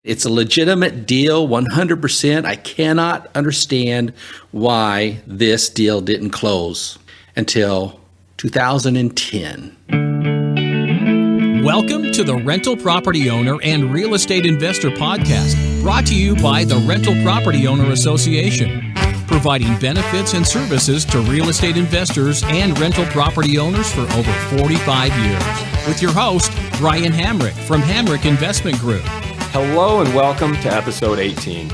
It's a legitimate deal, 100%. I cannot understand why this deal didn't close until 2010. Welcome to the Rental Property Owner and Real Estate Investor Podcast, brought to you by the Rental Property Owner Association, providing benefits and services to real estate investors and rental property owners for over 45 years. With your host, Brian Hamrick from Hamrick Investment Group. Hello and welcome to episode 18.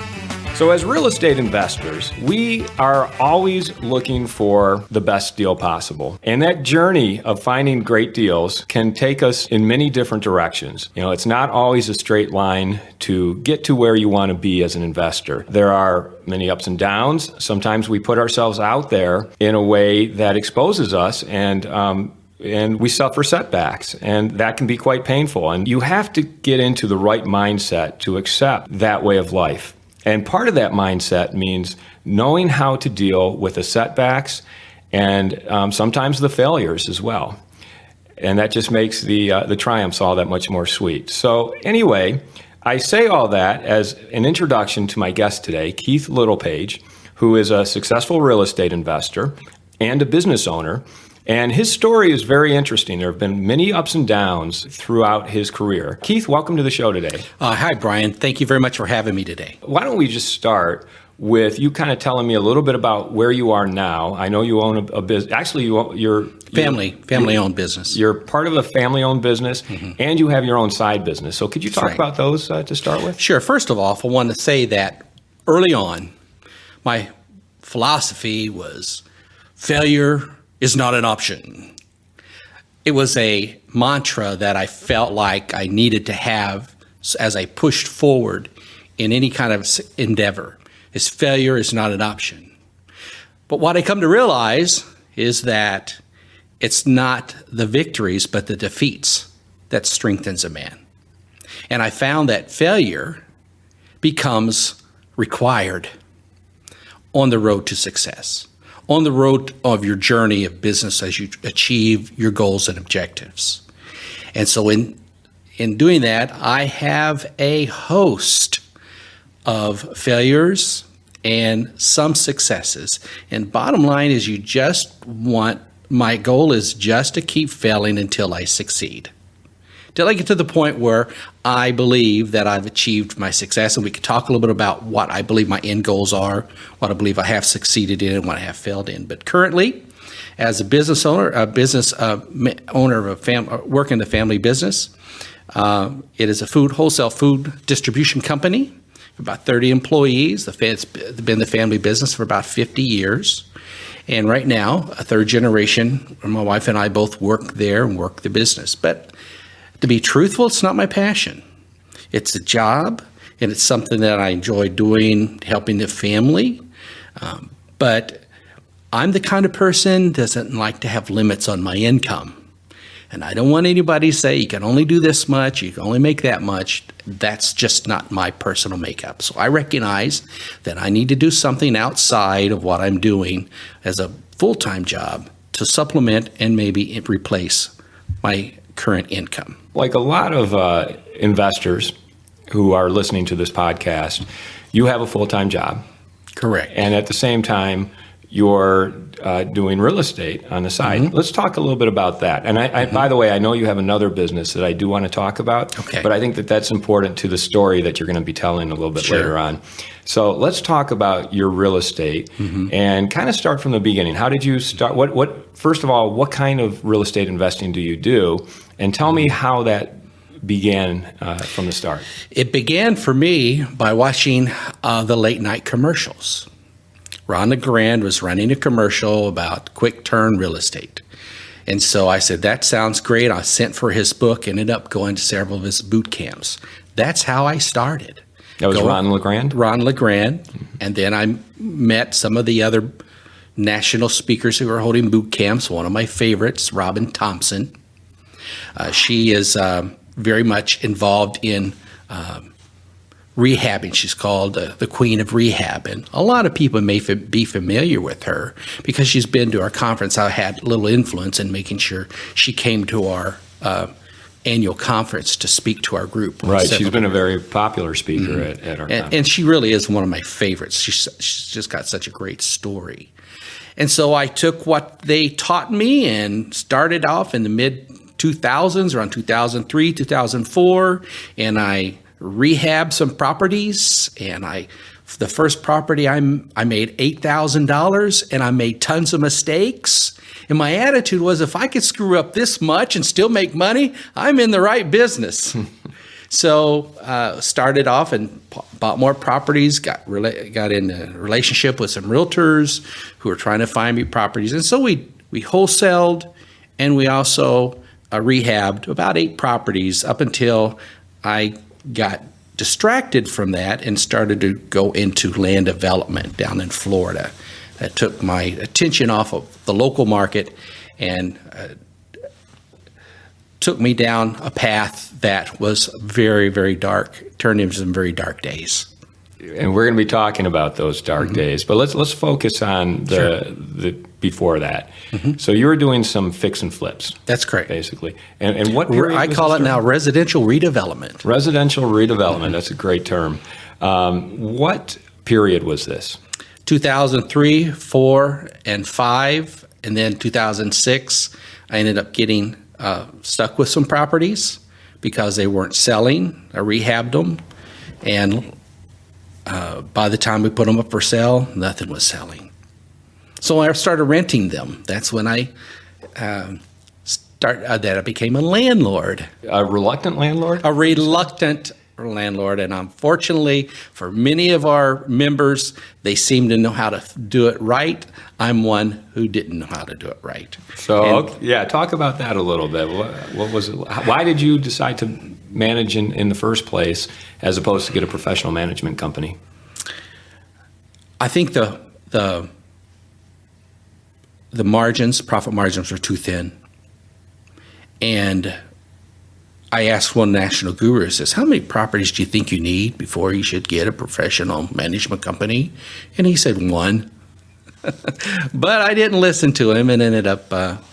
So as real estate investors, we are always looking for the best deal possible. And that journey of finding great deals can take us in many different directions. You know, it's not always a straight line to get to where you want to be as an investor. There are many ups and downs. Sometimes we put ourselves out there in a way that exposes us and we suffer setbacks, and that can be quite painful. And you have to get into the right mindset to accept that way of life. And part of that mindset means knowing how to deal with the setbacks and sometimes the failures as well. And that just makes the triumphs all that much more sweet. So anyway, I say all that as an introduction to my guest today, Keith Littlepage, who is a successful real estate investor and a business owner. And his story is very interesting. There have been many ups and downs throughout his career. Keith, welcome to the show today. Hi, Brian. Thank you very much for having me today. Why don't we just start with you kind of telling me a little bit about where you are now. I know you own a business. Actually, you're family-owned business. You're part of a family-owned business, and you have your own side business. So could you talk about those to start with? Sure. First of all, I want to say that early on, my philosophy was failure is not an option. It was a mantra that I felt like I needed to have as I pushed forward in any kind of endeavor. Is failure is not an option. But what I come to realize is that it's not the victories, but the defeats that strengthens a man. And I found that failure becomes required on the road to success, on the road of your journey of business as you achieve your goals and objectives. And so in doing that, I have a host of failures and some successes. And bottom line is my goal is just to keep failing until I succeed. Till I get to the point where I believe that I've achieved my success, and we could talk a little bit about what I believe my end goals are, what I believe I have succeeded in, and what I have failed in. But currently, as a business owner, owner of a work in the family business, it is a wholesale food distribution company, about 30 employees. It's been the family business for about 50 years. And right now, a third generation, my wife and I both work there and work the business. But to be truthful, it's not my passion. It's a job, and it's something that I enjoy doing, helping the family. But I'm the kind of person that doesn't like to have limits on my income. And I don't want anybody to say, you can only do this much, you can only make that much. That's just not my personal makeup. So I recognize that I need to do something outside of what I'm doing as a full-time job to supplement and maybe replace my current income. Like a lot of investors who are listening to this podcast, you have a full-time job. Correct. And at the same time, you're doing real estate on the side. Let's talk a little bit about that. And I by the way, I know you have another business that I do want to talk about, but I think that that's important to the story that you're going to be telling a little bit later on. So let's talk about your real estate and kind of start from the beginning. How did you start? First of all, what kind of real estate investing do you do? And tell me how that began from the start. It began for me by watching the late night commercials. Ron LeGrand was running a commercial about quick turn real estate. And so I said, that sounds great. I sent for his book, ended up going to several of his boot camps. That's how I started. That was Ron LeGrand? Ron LeGrand. And then I met some of the other national speakers who are holding boot camps. One of my favorites, Robin Thompson. She is very much involved in rehabbing. She's called the Queen of Rehab, and a lot of people may be familiar with her because she's been to our conference. I had a little influence in making sure she came to our annual conference to speak to our group. Right. She's been a very popular speaker at our conference. And she really is one of my favorites. She's just got such a great story. And so I took what they taught me and started off in the mid-2000s, around 2003, 2004, and I rehabbed some properties. And the first property I made $8,000, and I made tons of mistakes. And my attitude was, if I could screw up this much and still make money, I'm in the right business. So started off and bought more properties, got in a relationship with some realtors who were trying to find me properties. And so we wholesaled, and we also rehabbed about 8 properties up until I got distracted from that and started to go into land development down in Florida. That took my attention off of the local market and took me down a path that was very, very dark, turned into some very dark days. And we're going to be talking about those dark days, but let's focus on the before that. So you were doing some fix and flips. That's correct. Basically. And what period I was call this it now term? Residential redevelopment. Residential redevelopment. That's a great term. What period was this? 2003, 4, and 5, and then 2006, I ended up getting stuck with some properties because they weren't selling. I rehabbed them, and by the time we put them up for sale, nothing was selling. So I started renting them. That's when I became a landlord. A reluctant landlord? A reluctant landlord, and unfortunately for many of our members, they seem to know how to do it right. I'm one who didn't know how to do it right. So talk about that a little bit. What was it? Why did you decide to manage in the first place as opposed to get a professional management company? I think the margins, profit margins, were too thin, and I asked one national guru, says, how many properties do you think you need before you should get a professional management company? And he said 1. But I didn't listen to him and ended up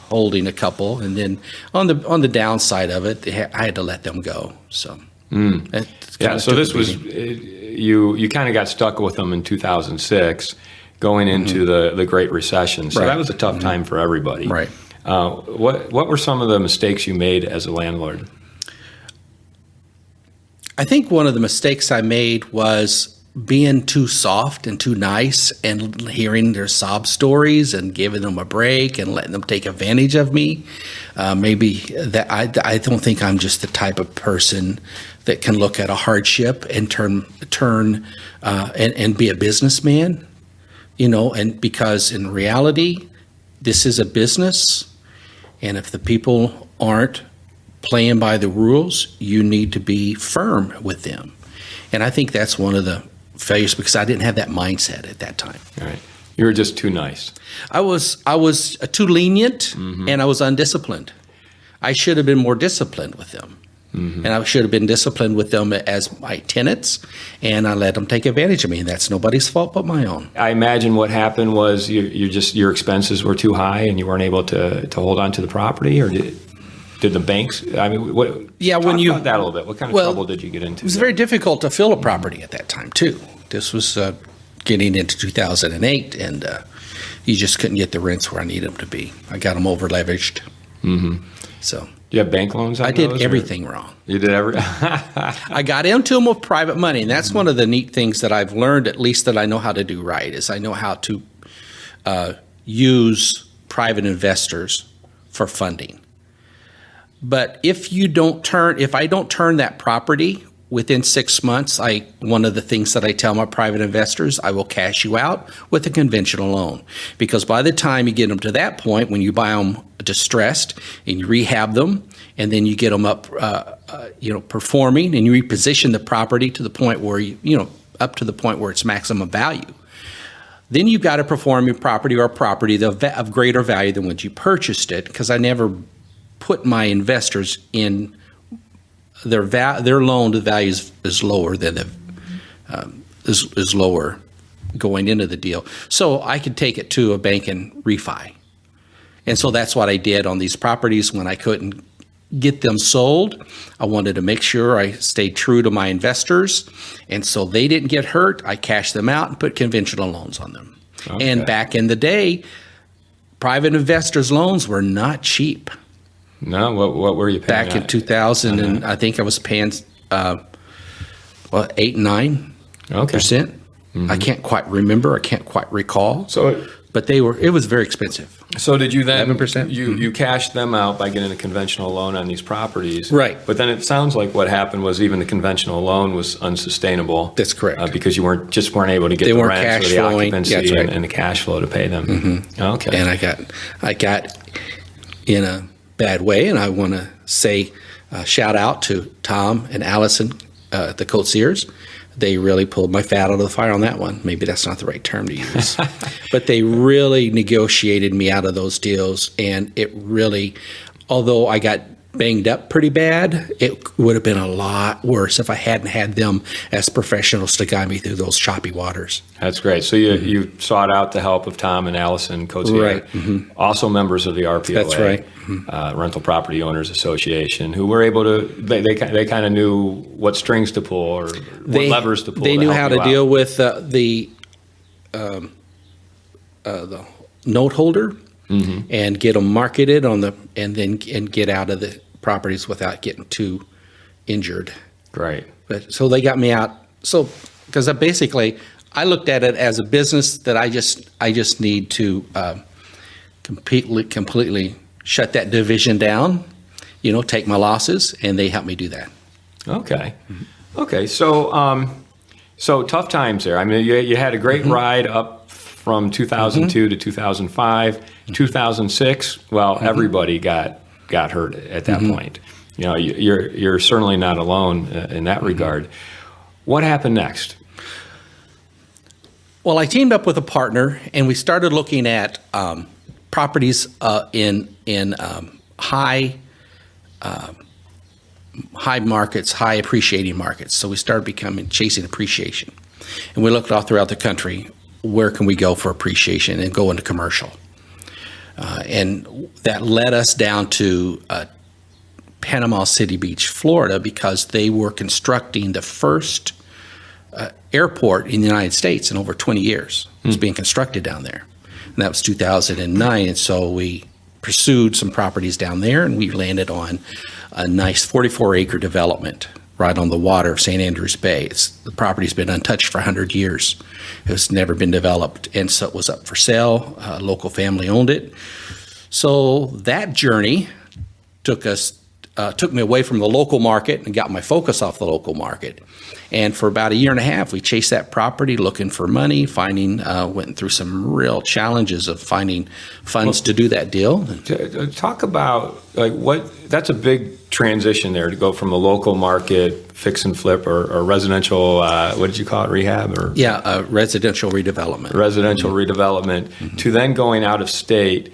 holding a couple. And then on the downside of it, I had to let them go. So so this was you kind of got stuck with them in 2006, going into the Great Recession. So that was a tough time for everybody. Right. What were some of the mistakes you made as a landlord? I think one of the mistakes I made was being too soft and too nice and hearing their sob stories and giving them a break and letting them take advantage of me. Maybe that I don't think I'm just the type of person that can look at a hardship and turn and be a businessman, and because in reality, this is a business, and if the people aren't playing by the rules, you need to be firm with them. And I think that's one of the failures because I didn't have that mindset at that time. All right. You were just too nice. I was too lenient and I was undisciplined. I should have been more disciplined with them. And I should have been disciplined with them as my tenants, and I let them take advantage of me. And that's nobody's fault but my own. I imagine what happened was your expenses were too high and you weren't able to hold on to the property, or did the banks? I mean, talk about that a little bit. What kind of trouble did you get into? It was very difficult to fill a property at that time too. This was getting into 2008, and you just couldn't get the rents where I needed them to be. I got them over leveraged. So. Do you have bank loans on I did those, everything wrong. You did everything? I got into them with private money, and that's one of the neat things that I've learned, at least that I know how to do right, is I know how to use private investors for funding. But if I don't turn that property within 6 months, one of the things that I tell my private investors, I will cash you out with a conventional loan. Because by the time you get them to that point, when you buy them distressed and you rehab them, and then you get them up, performing, and you reposition the property to the point where up to the point where it's maximum value, then you've got a performing property or a property of greater value than when you purchased it. Because I never put my investors in their loan to value is lower than is lower going into the deal, so I could take it to a bank and refi. And so that's what I did on these properties when I couldn't get them sold. I wanted to make sure I stayed true to my investors. And so they didn't get hurt. I cashed them out and put conventional loans on them. Okay. And back in the day, private investors' loans were not cheap. No, what were you paying? Back in 2000, and I think I was paying 8-9%. Okay. I can't quite remember. I can't quite recall. So, But it was very expensive. so did you then 11%? you cashed them out by getting a conventional loan on these properties, Right. But then it sounds like what happened was even the conventional loan was unsustainable. That's correct. Because you weren't able to get They the weren't rent or cash the flowing. occupancy That's right. and the cash flow to pay them. Mm-hmm. Okay. And I got in a bad way, and I want to say shout out to Tom and Allison, the Coatsiers. They really pulled my fat out of the fire on that one. Maybe that's not the right term to use. But they really negotiated me out of those deals. And it really, although I got banged up pretty bad, it would have been a lot worse if I hadn't had them as professionals to guide me through those choppy waters. That's great. So you sought out the help of Tom and Allison Coatsier, Right. Also members of the RPOA, That's right. Rental Property Owners Association, who were able to. They kind of knew what strings to pull or what levers to pull. They knew how to help you deal out. with the note holder and get them marketed and get out of the properties without getting too injured. Great. But so they got me out. So because I looked at it as a business that I just need to completely shut that division down, take my losses, and they helped me do that. Okay. Okay. So so tough times there. I mean, you had a great ride up from 2002 to 2005, 2006. Well, everybody got hurt at that point. You're certainly not alone in that regard. What happened next? Well, I teamed up with a partner, and we started looking at properties in high markets, high appreciating markets. So we started chasing appreciation, and we looked all throughout the country. Where can we go for appreciation and go into commercial? And that led us down to Panama City Beach, Florida, because they were constructing the first airport in the United States in over 20 years. It was being constructed down there. And that was 2009. And so we pursued some properties down there, and we landed on a nice 44-acre development right on the water of St. Andrews Bay. The property's been untouched for 100 years. It's never been developed, and so it was up for sale. A local family owned it. So that journey took me away from the local market and got my focus off the local market. And for about a year and a half, we chased that property looking for money, went through some real challenges of finding funds to do that deal. Talk about that's a big transition there to go from the local market, fix and flip or residential, what did you call it, rehab? Residential redevelopment. Residential redevelopment to then going out of state,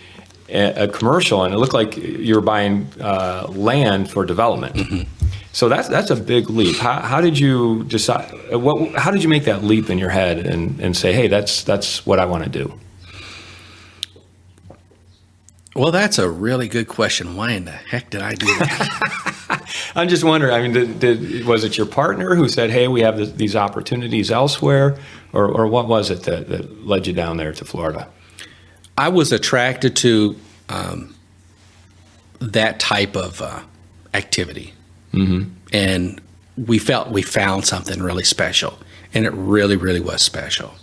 a commercial, and it looked like you were buying land for development. So that's a big leap. How did you decide? How did you make that leap in your head and say, hey, that's what I want to do? Well, that's a really good question. Why in the heck did I do that? I'm just wondering. I mean, was it your partner who said, hey, we have these opportunities elsewhere, or what was it that led you down there to Florida? I was attracted to that type of activity. And we felt we found something really special, and it really, really was special.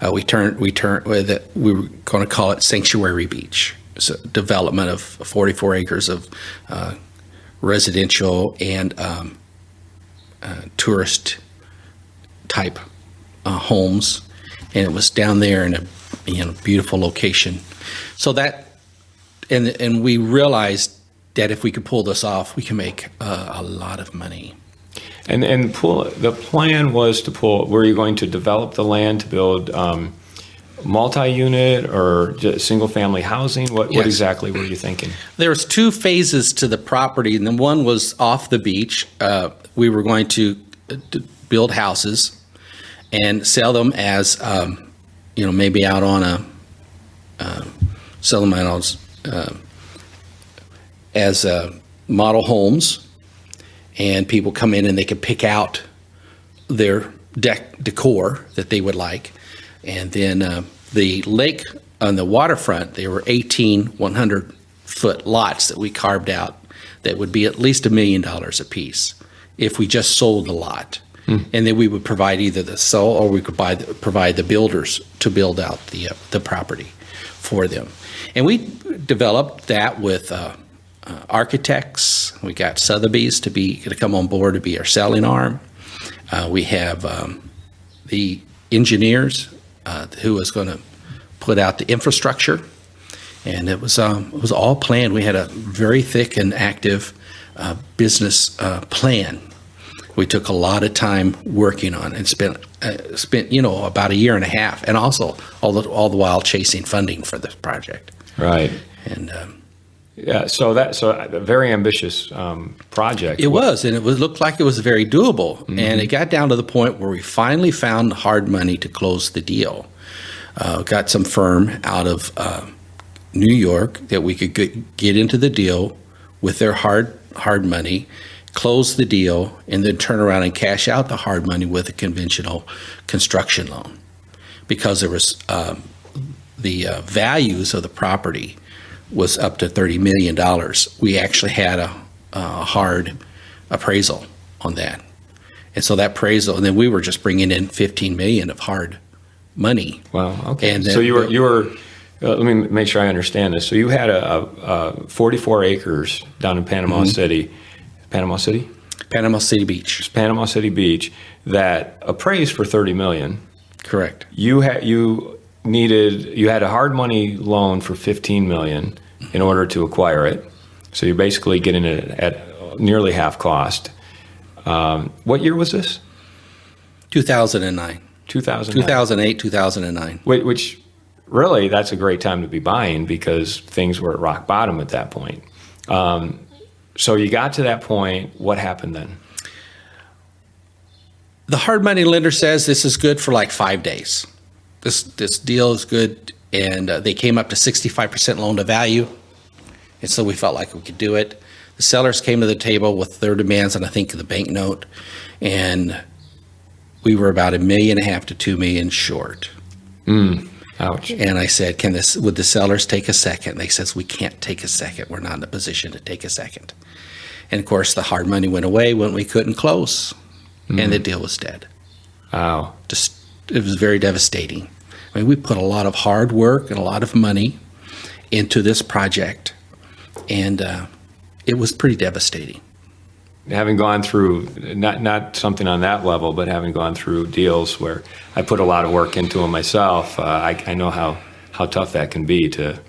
We were going to call it Sanctuary Beach. It's a development of 44 acres of residential and tourist type homes, and it was down there in a beautiful location. So that, and we realized that if we could pull this off, we can make a lot of money. And the plan was to pull. Were you going to develop the land to build multi-unit or just single-family housing? What exactly were you thinking? There was two phases to the property, and then one was off the beach. We were going to build houses and sell them as, maybe out on as model homes, and people come in and they can pick out their decor that they would like. And then the lake on the waterfront, there were 18 100-foot lots that we carved out that would be at least $1 million a piece if we just sold the lot. And then we would provide either the sell, or we could provide the builders to build out the property for them. And we developed that with architects. We got Sotheby's to come on board to be our selling arm. We have the engineers who was going to put out the infrastructure, and it was all planned. We had a very thick and active business plan. We took a lot of time working on it and spent about a year and a half, and also all the while chasing funding for this project. Right. And so a very ambitious project. It was, and it looked like it was very doable. Mm-hmm. And it got down to the point where we finally found the hard money to close the deal. Got some firm out of New York that we could get into the deal with their hard money, close the deal, and then turn around and cash out the hard money with a conventional construction loan. Because there was the values of the property was up to $30 million. We actually had a hard appraisal on that. And so that appraisal, and then we were just bringing in $15 million of hard money. Wow, okay. And so you were let me make sure I understand this. So you had a 44 acres down in Panama City. Panama City? Panama City Beach. Panama City Beach that appraised for $30 million. Correct. You had a hard money loan for $15 million in order to acquire it. So you're basically getting it at nearly half cost. What year was this? 2009. 2008, 2009. Which really, that's a great time to be buying because things were at rock bottom at that point. So you got to that point. What happened then? The hard money lender says this is good for like 5 days. This deal is good, and they came up to 65% loan to value, and so we felt like we could do it. The sellers came to the table with their demands on, I think, the bank note, and we were about $1.5 million to $2 million short. Ouch. And I said, would the sellers take a second? They says, we can't take a second. We're not in a position to take a second. And of course, the hard money went away when we couldn't close, and the deal was dead. Wow. It was very devastating. I mean, we put a lot of hard work and a lot of money into this project, and it was pretty devastating. Having gone through, not something on that level, but having gone through deals where I put a lot of work into them myself, I know how tough that can be to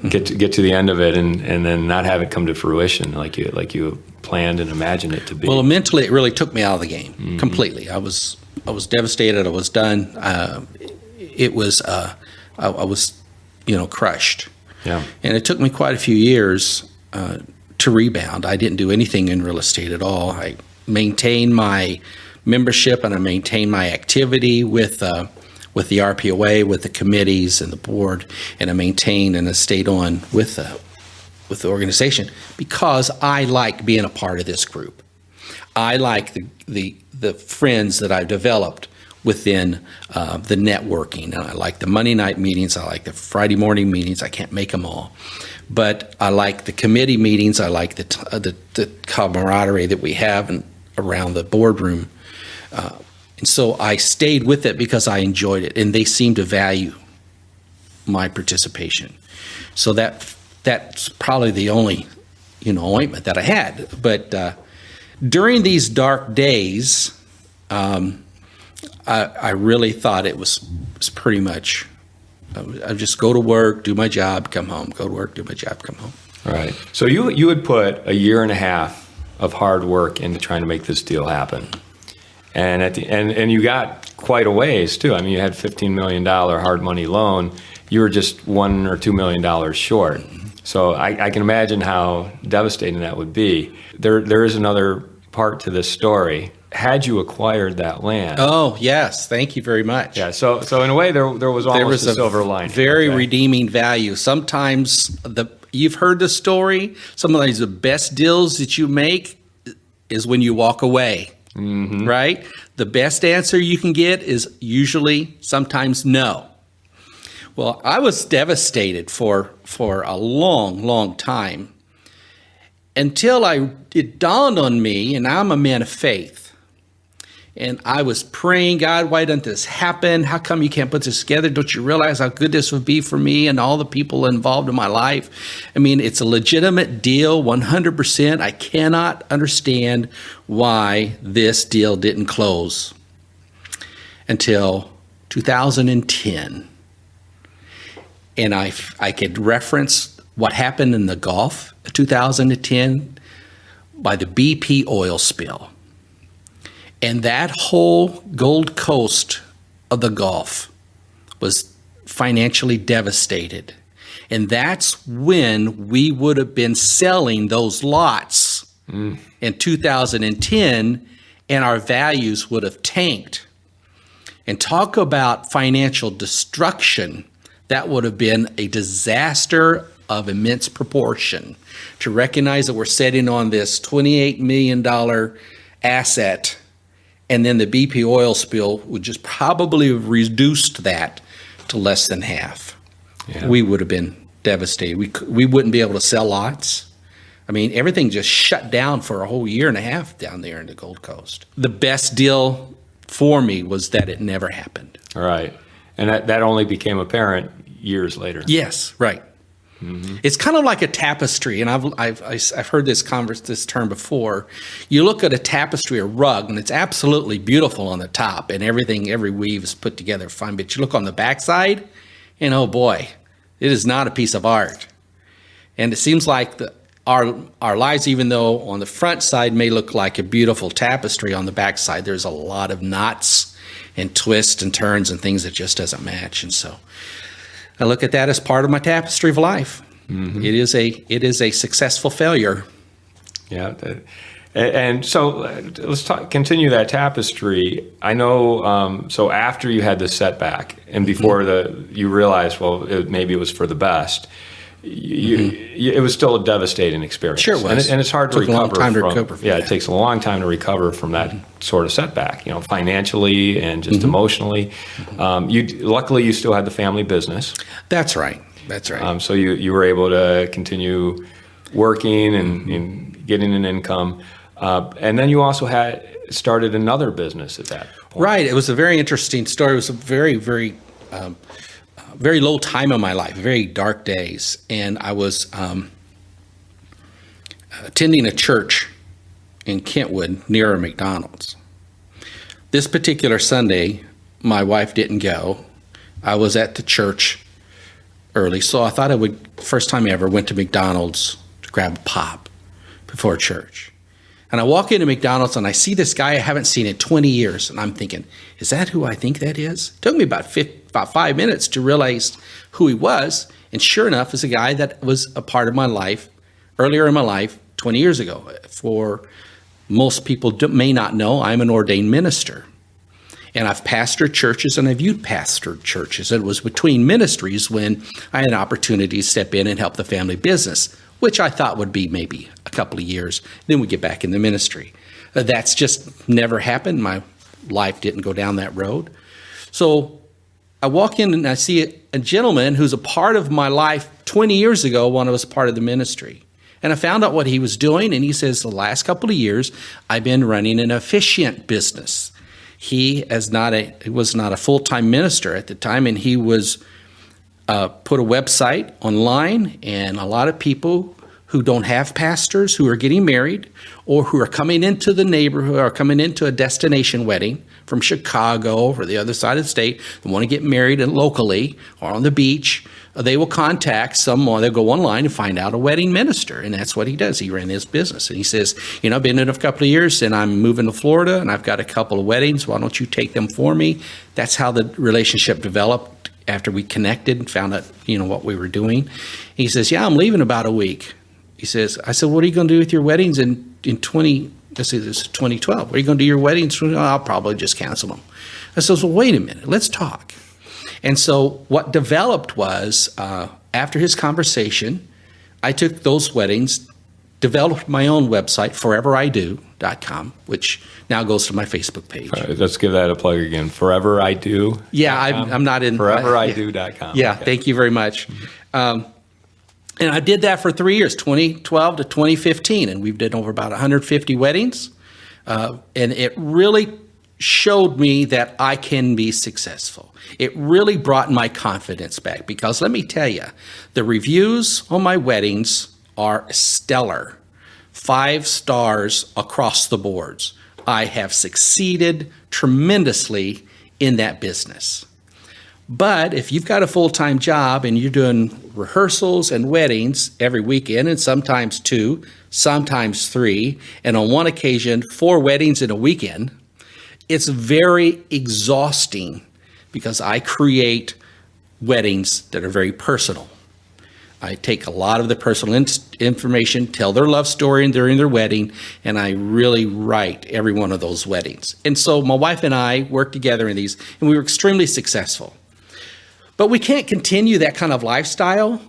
get to the end of it and then not have it come to fruition like you planned and imagined it to be. Well, mentally, it really took me out of the game completely. I was devastated. I was done. I was crushed. Yeah. And it took me quite a few years to rebound. I didn't do anything in real estate at all. I maintained my membership and I maintained my activity with the RPOA, with the committees and the board, and I maintained and I stayed on with the organization because I like being a part of this group. I like the friends that I've developed within the networking. And I like the Monday night meetings. I like the Friday morning meetings. I can't make them all. But I like the committee meetings. I like the camaraderie that we have around the boardroom. And so I stayed with it because I enjoyed it, and they seemed to value my participation. So that's probably the only ointment that I had. But during these dark days, I really thought it was pretty much. I just go to work, do my job, come home. Go to work, do my job, come home. Right. So you had put a year and a half of hard work into trying to make this deal happen, and and you got quite a ways too. I mean, you had $15 million hard money loan. You were just $1 or $2 million short. So I can imagine how devastating that would be. There is another part to this story. Had you acquired that land? Oh, yes. Thank you very much. Yeah. So in a way, there was almost a silver lining. Very redeeming value. Sometimes you've heard the story. Sometimes the best deals that you make is when you walk away, right? The best answer you can get is usually sometimes no. Well, I was devastated for a long time until it dawned on me, and I'm a man of faith. And I was praying, God, why doesn't this happen? How come you can't put this together? Don't you realize how good this would be for me and all the people involved in my life? I mean, it's a legitimate deal, 100%. I cannot understand why this deal didn't close until 2010. And I could reference what happened in the Gulf of 2010 by the BP oil spill. And that whole Gold Coast of the Gulf was financially devastated. And that's when we would have been selling those lots in 2010, and our values would have tanked. And talk about financial destruction. That would have been a disaster of immense proportion. To recognize that we're sitting on this $28 million asset, and then the BP oil spill would just probably have reduced that to less than half. Yeah. We would have been devastated. We wouldn't be able to sell lots. I mean, everything just shut down for a whole year and a half down there in the Gold Coast. The best deal for me was that it never happened. All right. And that only became apparent years later. Yes, right. It's kind of like a tapestry, and I've heard this term before. You look at a tapestry, a rug, and it's absolutely beautiful on the top, and every weave is put together fine. But you look on the backside, and oh boy, it is not a piece of art. And it seems like our lives, even though on the front side may look like a beautiful tapestry, on the backside there's a lot of knots and twists and turns and things that just doesn't match. And so I look at that as part of my tapestry of life. It is a successful failure. Yeah, and so let's continue that tapestry. I know. So after you had this setback, and before you realized, well, maybe it was for the best. It was still a devastating experience. Sure was. And it's hard to recover from. Yeah, it takes a long time to recover from that sort of setback, financially and just emotionally. Luckily, you still had the family business. That's right. So you were able to continue working and getting an income. And then you also started another business at that point. Right. It was a very interesting story. It was a very, very very low time in my life, very dark days. And I was attending a church in Kentwood near a McDonald's. This particular Sunday, my wife didn't go. I was at the church early, so I thought I would, first time ever, went to McDonald's to grab a pop before church. And I walk into McDonald's and I see this guy I haven't seen in 20 years. And I'm thinking, is that who I think that is? It took me about 5 minutes to realize who he was. And sure enough, it's a guy that was a part of my life earlier in my life 20 years ago. For most people may not know, I'm an ordained minister. And I've pastored churches and I've youth pastored churches. It was between ministries when I had an opportunity to step in and help the family business, which I thought would be maybe a couple of years. Then we get back in the ministry. That's just never happened. My life didn't go down that road. So I walk in and I see a gentleman who's a part of my life 20 years ago when I was part of the ministry. And I found out what he was doing, and he says, the last couple of years, I've been running an officiant business. He was not a full-time minister at the time, and he was put a website online, and a lot of people who don't have pastors, who are getting married, or who are coming into the neighborhood or coming into a destination wedding from Chicago or the other side of the state, they want to get married locally or on the beach, they will contact someone. They'll go online and find out a wedding minister, and that's what he does. He ran his business, and he says, I've been in it a couple of years, and I'm moving to Florida, and I've got a couple of weddings. Why don't you take them for me? That's how the relationship developed after we connected and found out, what we were doing. He says, yeah, I'm leaving about a week. He says, I said, what are you going to do with your weddings in 2012? What are you going to do your weddings? I'll probably just cancel them. I says, well, wait a minute, let's talk. And so what developed was, after his conversation, I took those weddings, developed my own website, foreverido.com, which now goes to my Facebook page. Let's give that a plug again. Forever I Do. Yeah, I'm not in. Foreverido.com. Yeah, Okay. thank you very much. And I did that for 3 years, 2012 to 2015, and we've done over about 150 weddings. And it really showed me that I can be successful. It really brought my confidence back because let me tell you, the reviews on my weddings are stellar. 5 stars across the boards. I have succeeded tremendously in that business. But if you've got a full-time job and you're doing rehearsals and weddings every weekend, and sometimes 2, sometimes 3, and on one occasion 4 weddings in a weekend, it's very exhausting because I create weddings that are very personal. I take a lot of the personal information, tell their love story during their wedding, and I really write every one of those weddings. And so my wife and I worked together in these, and we were extremely successful. But we can't continue that kind of lifestyle.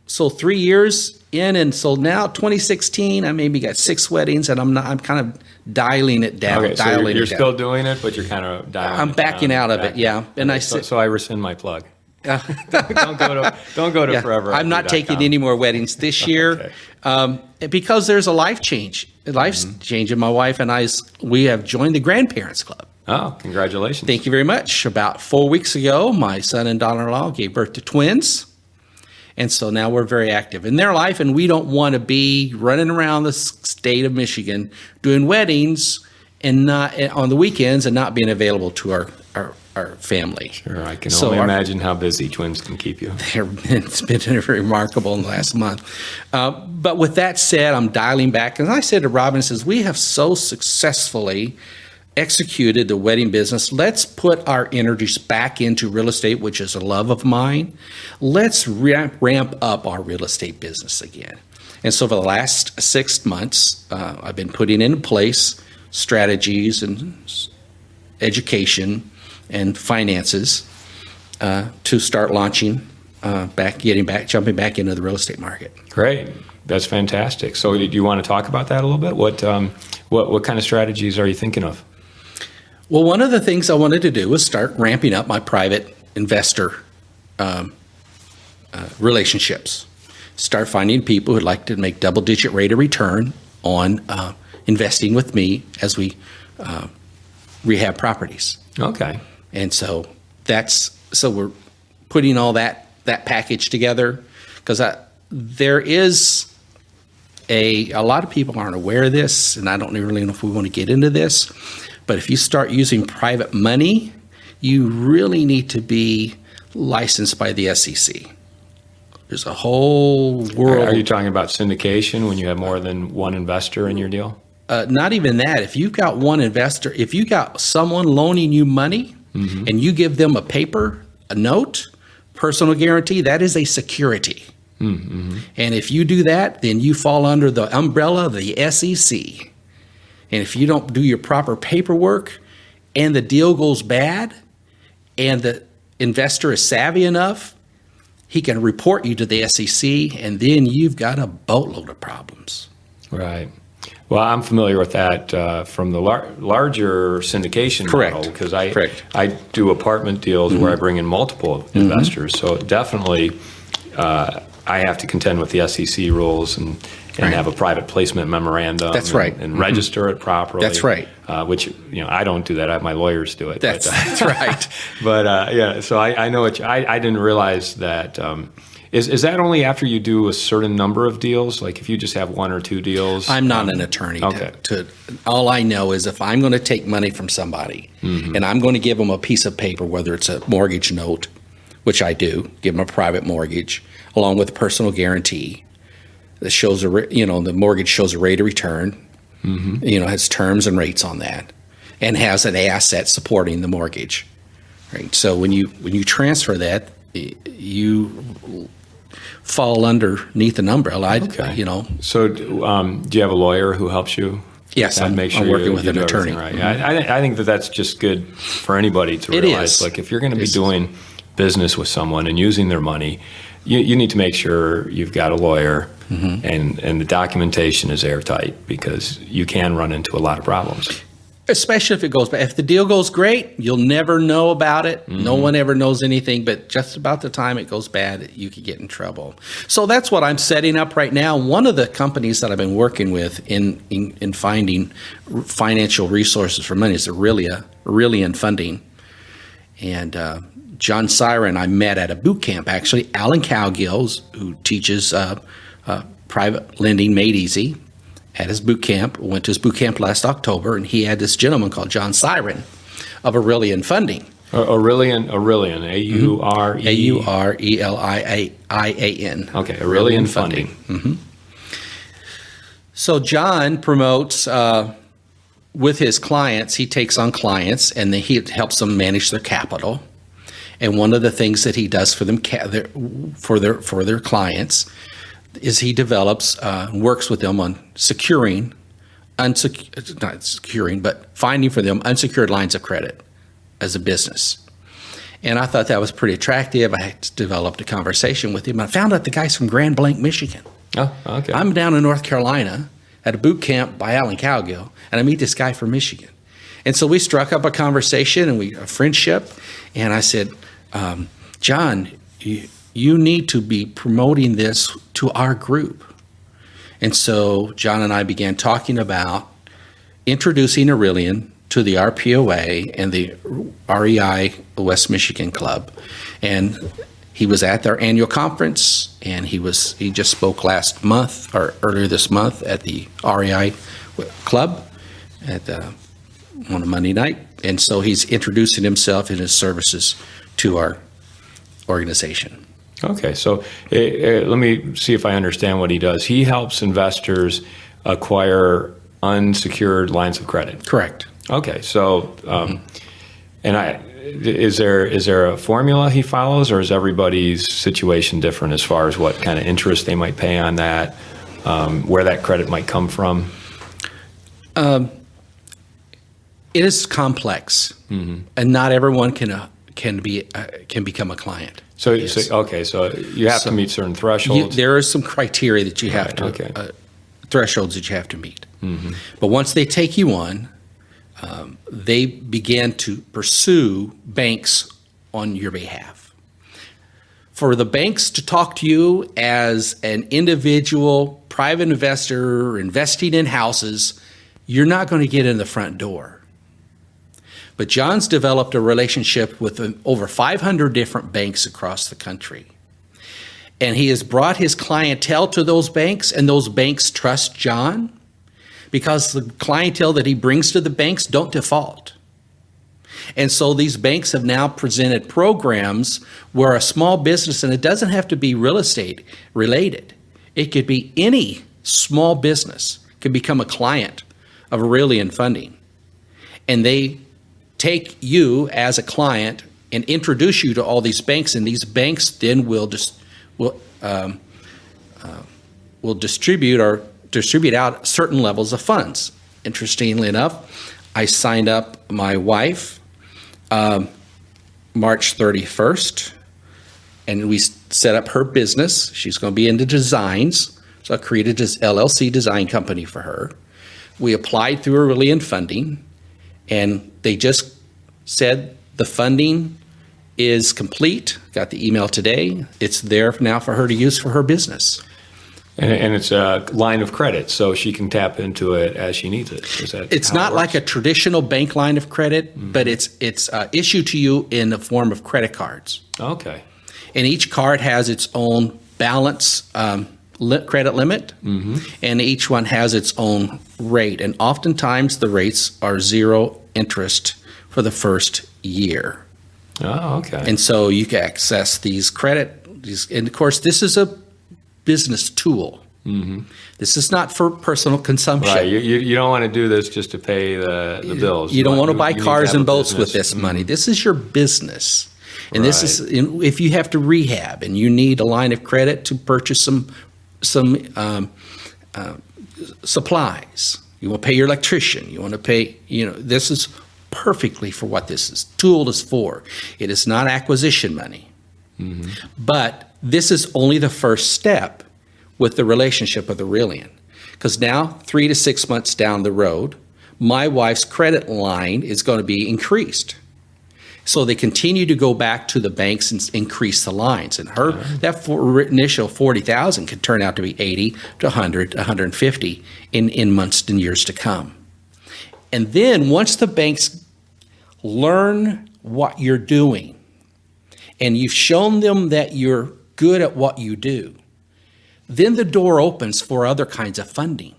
So 3 years in, and so now 2016, I maybe got 6 weddings, and I'm kind of dialing it down. Okay, so you're still doing it, but you're kind of dialing I'm it backing down. out of it, yeah. And I said, So I rescind my plug. Don't go to yeah, forever. I'm not taking any more weddings this year because there's a life change. Life's changing. My wife and I, we have joined the Grandparents Club. Oh, congratulations. Thank you very much. About 4 weeks ago, my son and daughter-in-law gave birth to twins. And so now we're very active in their life, and we don't want to be running around the state of Michigan doing weddings and not on the weekends and not being available to our family. Sure, I can only imagine how busy twins can keep you. It's been remarkable in the last month. But with that said, I'm dialing back. And I said to Robin, says, we have so successfully executed the wedding business. Let's put our energies back into real estate, which is a love of mine. Let's ramp up our real estate business again. And so for the last 6 months, I've been putting into place strategies and education and finances to start launching jumping back into the real estate market. Great. That's fantastic. So do you want to talk about that a little bit? What kind of strategies are you thinking of? Well, one of the things I wanted to do was start ramping up my private investor relationships. Start finding people who'd like to make double-digit rate of return on investing with me as we rehab properties. Okay. And so we're putting all that package together because there is a lot of people aren't aware of this, and I don't really know if we want to get into this, but if you start using private money, you really need to be licensed by the SEC. There's a whole world. Are you talking about syndication when you have more than one investor in your deal? Not even that. If you've got one investor, if you got someone loaning you money and you give them a note, personal guarantee, that is a security. Mm-hmm. And if you do that, then you fall under the umbrella of the SEC. And if you don't do your proper paperwork and the deal goes bad and the investor is savvy enough, he can report you to the SEC, and then you've got a boatload of problems. Right. Well, I'm familiar with that from the larger syndication model because I do apartment deals where I bring in multiple investors. So definitely I have to contend with the SEC rules and have a private placement memorandum. That's right. And register it properly. That's right. Which, I don't do that. I have my lawyers do it. That's right. But so I know I didn't realize that. Is that only after you do a certain number of deals? Like if you just have 1 or 2 deals? I'm not an attorney. Okay. All I know is if I'm going to take money from somebody and I'm going to give them a piece of paper, whether it's a mortgage note, which I do, give them a private mortgage, along with a personal guarantee that shows the mortgage shows a rate of return, has terms and rates on that, and has an asset supporting the mortgage. Right. So when you transfer that, you fall underneath an umbrella. Okay. So do you have a lawyer who helps you? Yes, I'm working with an attorney. Right. I think that's just good for anybody to realize. It is. Like if you're going to be doing business with someone and using their money, you need to make sure you've got a lawyer and the documentation is airtight, because you can run into a lot of problems. Especially if it goes bad. If the deal goes great, you'll never know about it. No one ever knows anything, but just about the time it goes bad, you could get in trouble. So that's what I'm setting up right now. One of the companies that I've been working with in finding financial resources for money is Aurelian Funding. And John Siren, I met at a boot camp, actually. Alan Cowgills, who teaches private lending made easy, at his boot camp, went to his boot camp last October, and he had this gentleman called John Siren of Aurelian Funding. Aurelian, A-U-R-E... A-U-R-E-L-I-A-N. Okay, Aurelian Funding. So John promotes, with his clients, he takes on clients, and he helps them manage their capital. And one of the things that he does for them, for their clients, is he develops, works with them on finding for them unsecured lines of credit as a business. And I thought that was pretty attractive. I developed a conversation with him. I found out the guy's from Grand Blanc, Michigan. Oh, okay. I'm down in North Carolina at a boot camp by Alan Cowgill, and I meet this guy from Michigan. And so we struck up a conversation and a friendship. And I said, John, you need to be promoting this to our group. And so John and I began talking about introducing Aurelian to the RPOA and the REI West Michigan Club. And he was at their annual conference, and he just spoke last month or earlier this month at the REI Club on a Monday night. And so he's introducing himself and his services to our organization. Okay, so let me see if I understand what he does. He helps investors acquire unsecured lines of credit. Correct. Okay, so is there a formula he follows, or is everybody's situation different as far as what kind of interest they might pay on that, where that credit might come from? It is complex, and not everyone can become a client. So you have to meet certain thresholds. There are some criteria that you have thresholds that you have to meet. But once they take you on, they begin to pursue banks on your behalf. For the banks to talk to you as an individual private investor investing in houses, you're not going to get in the front door. But John's developed a relationship with over 500 different banks across the country. And he has brought his clientele to those banks, and those banks trust John because the clientele that he brings to the banks don't default. And so these banks have now presented programs where a small business, and it doesn't have to be real estate related, it could be any small business, can become a client of Aurelian Funding. And they take you as a client and introduce you to all these banks, and these banks then will distribute out certain levels of funds. Interestingly enough, I signed up my wife March 31st, and we set up her business. She's going to be into designs, so I created this LLC design company for her. We applied through Aurelian Funding, and they just said the funding is complete. Got the email today. It's there now for her to use for her business. And it's a line of credit, so she can tap into it as she needs it. It's not like a traditional bank line of credit, but it's issued to you in the form of credit cards. Okay. And each card has its own balance credit limit, and each one has its own rate. And oftentimes the rates are zero interest for the first year. Oh, okay. And so you can access these and of course, this is a business tool. This is not for personal consumption. Right. You don't want to do this just to pay the bills. You don't want to buy cars and boats with this money. This is your business. And this is, if you have to rehab and you need a line of credit to purchase some supplies, you want to pay your electrician, you want to pay, this is perfectly for what this tool is for. It is not acquisition money. But this is only the first step with the relationship of the Aurelian. Because now, 3 to 6 months down the road, my wife's credit line is going to be increased. So they continue to go back to the banks and increase the lines. And initial $40,000 could turn out to be $80 to $100 to $150 in months and years to come. And then once the banks learn what you're doing, and you've shown them that you're good at what you do, then the door opens for other kinds of funding.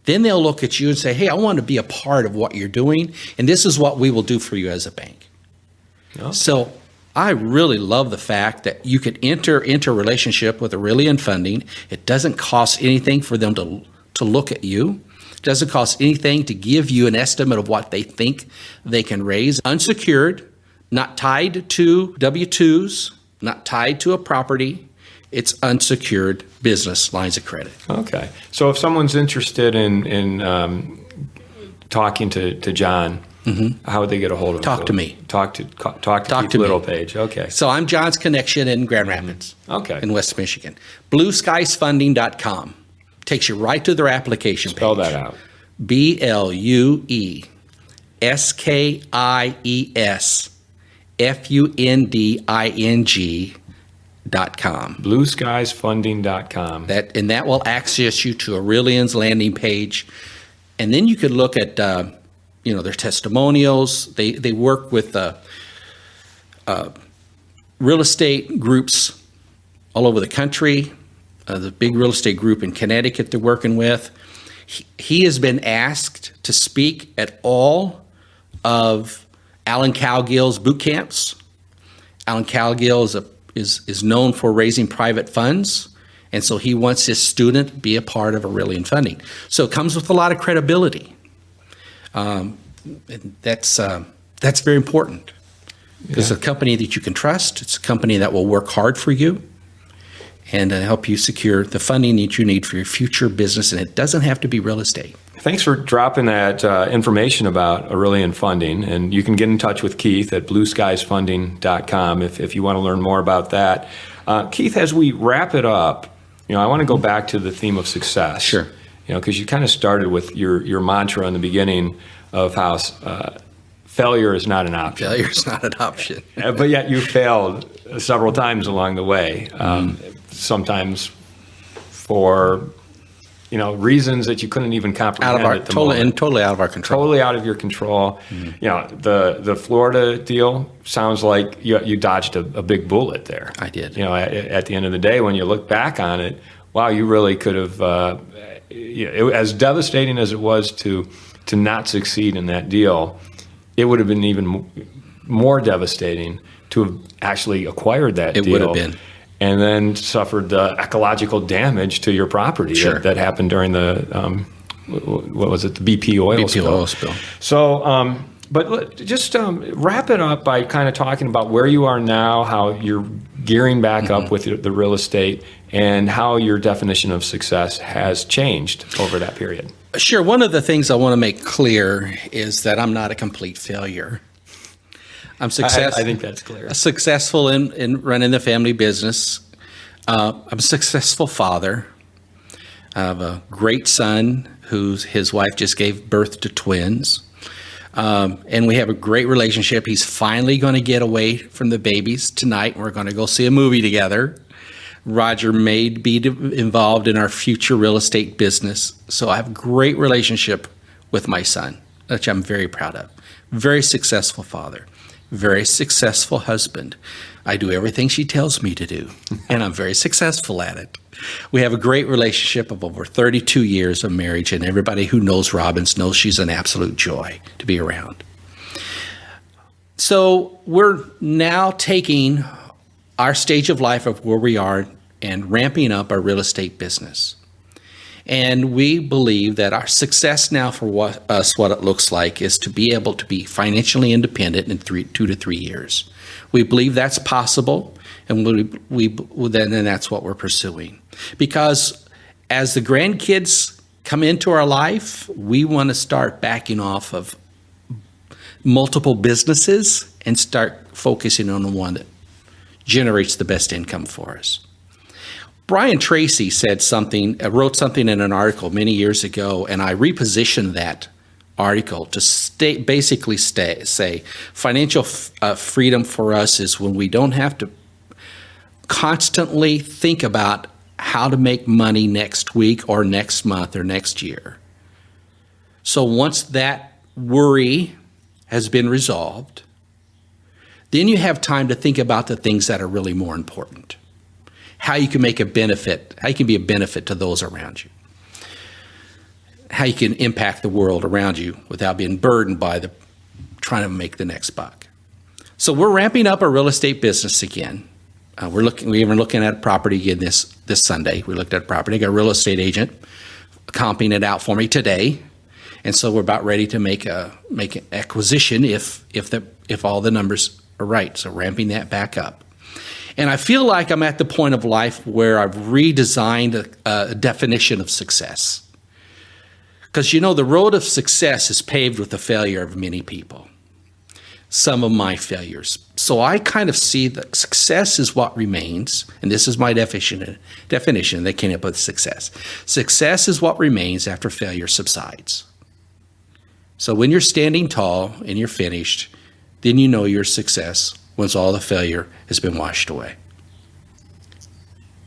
Then they'll look at you and say, hey, I want to be a part of what you're doing, and this is what we will do for you as a bank. Oh. So I really love the fact that you could enter into a relationship with Aurelian Funding. It doesn't cost anything for them to look at you. It doesn't cost anything to give you an estimate of what they think they can raise. Unsecured, not tied to W-2s, not tied to a property. It's unsecured business lines of credit. Okay. So if someone's interested in talking to John, how would they get a hold of him? Talk to me. Talk to Littlepage. Okay. So I'm John's connection in Grand Rapids. Okay. In West Michigan. BlueSkiesFunding.com takes you right to their application page. Spell that out. BlueSkiesFunding.com. BlueSkiesFunding.com. That will access you to Aurelian's landing page, and then you could look at their testimonials. They work with real estate groups all over the country. The big real estate group in Connecticut they're working with. He has been asked to speak at all of Alan Cowgill's boot camps. Alan Cowgill is known for raising private funds, and so he wants his student to be a part of Aurelian Funding. So it comes with a lot of credibility. And that's very important. It's a company that you can trust. It's a company that will work hard for you and help you secure the funding that you need for your future business, and it doesn't have to be real estate. Thanks for dropping that information about Aurelian Funding, and you can get in touch with Keith at BlueSkiesFunding.com if you want to learn more about that. Keith, as we wrap it up, I want to go back to the theme of success. Sure. Because you kind of started with your mantra in the beginning of how failure is not an option. Failure is not an option. But yet you failed several times along the way, sometimes for reasons that you couldn't even comprehend at the moment. Totally out of our control. Totally out of your control. The Florida deal sounds like you dodged a big bullet there. I did. At the end of the day, when you look back on it, wow, you really could have. As devastating as it was to not succeed in that deal, it would have been even more devastating to have actually acquired that deal. It would have been. And then suffered the ecological damage to your property that happened during the, what was it, the BP oil spill. So, but just wrap it up by kind of talking about where you are now, how you're gearing back up with the real estate, and how your definition of success has changed over that period. Sure. One of the things I want to make clear is that I'm not a complete failure. I'm successful. I think that's clear. Successful in running the family business. I'm a successful father. I have a great son his wife just gave birth to twins. And we have a great relationship. He's finally going to get away from the babies tonight. We're going to go see a movie together. Roger may be involved in our future real estate business. So I have a great relationship with my son, which I'm very proud of. Very successful father. Very successful husband. I do everything she tells me to do, and I'm very successful at it. We have a great relationship of over 32 years of marriage, and everybody who knows Robbins knows she's an absolute joy to be around. So we're now taking our stage of life of where we are and ramping up our real estate business. And we believe that our success now for what it looks like is to be able to be financially independent in 2 to 3 years. We believe that's possible, and then that's what we're pursuing. Because as the grandkids come into our life, we want to start backing off of multiple businesses and start focusing on the one that generates the best income for us. Brian Tracy wrote something in an article many years ago, and I repositioned that article to say financial freedom for us is when we don't have to constantly think about how to make money next week or next month or next year. So once that worry has been resolved, then you have time to think about the things that are really more important. How you can be a benefit to those around you. How you can impact the world around you without being burdened by trying to make the next buck. So we're ramping up our real estate business again. We're looking at a property again this Sunday. We looked at a property. I got a real estate agent comping it out for me today, and so we're about ready to make an acquisition if all the numbers are right. So ramping that back up. And I feel like I'm at the point of life where I've redesigned a definition of success. Because, the road of success is paved with the failure of many people. Some of my failures. So I kind of see that success is what remains, and this is my definition that came up with success. Success is what remains after failure subsides. So when you're standing tall and you're finished, then you know your success once all the failure has been washed away.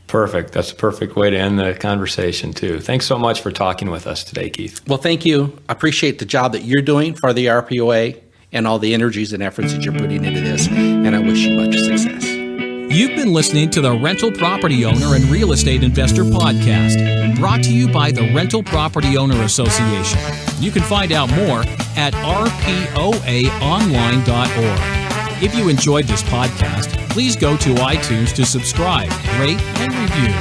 Perfect. That's a perfect way to end the conversation, too. Thanks so much for talking with us today, Keith. Well, thank you. I appreciate the job that you're doing for the RPOA and all the energies and efforts that you're putting into this, and I wish you much success. You've been listening to the Rental Property Owner and Real Estate Investor Podcast, brought to you by the Rental Property Owner Association. You can find out more at rpoaonline.org. If you enjoyed this podcast, please go to iTunes to subscribe, rate, and review.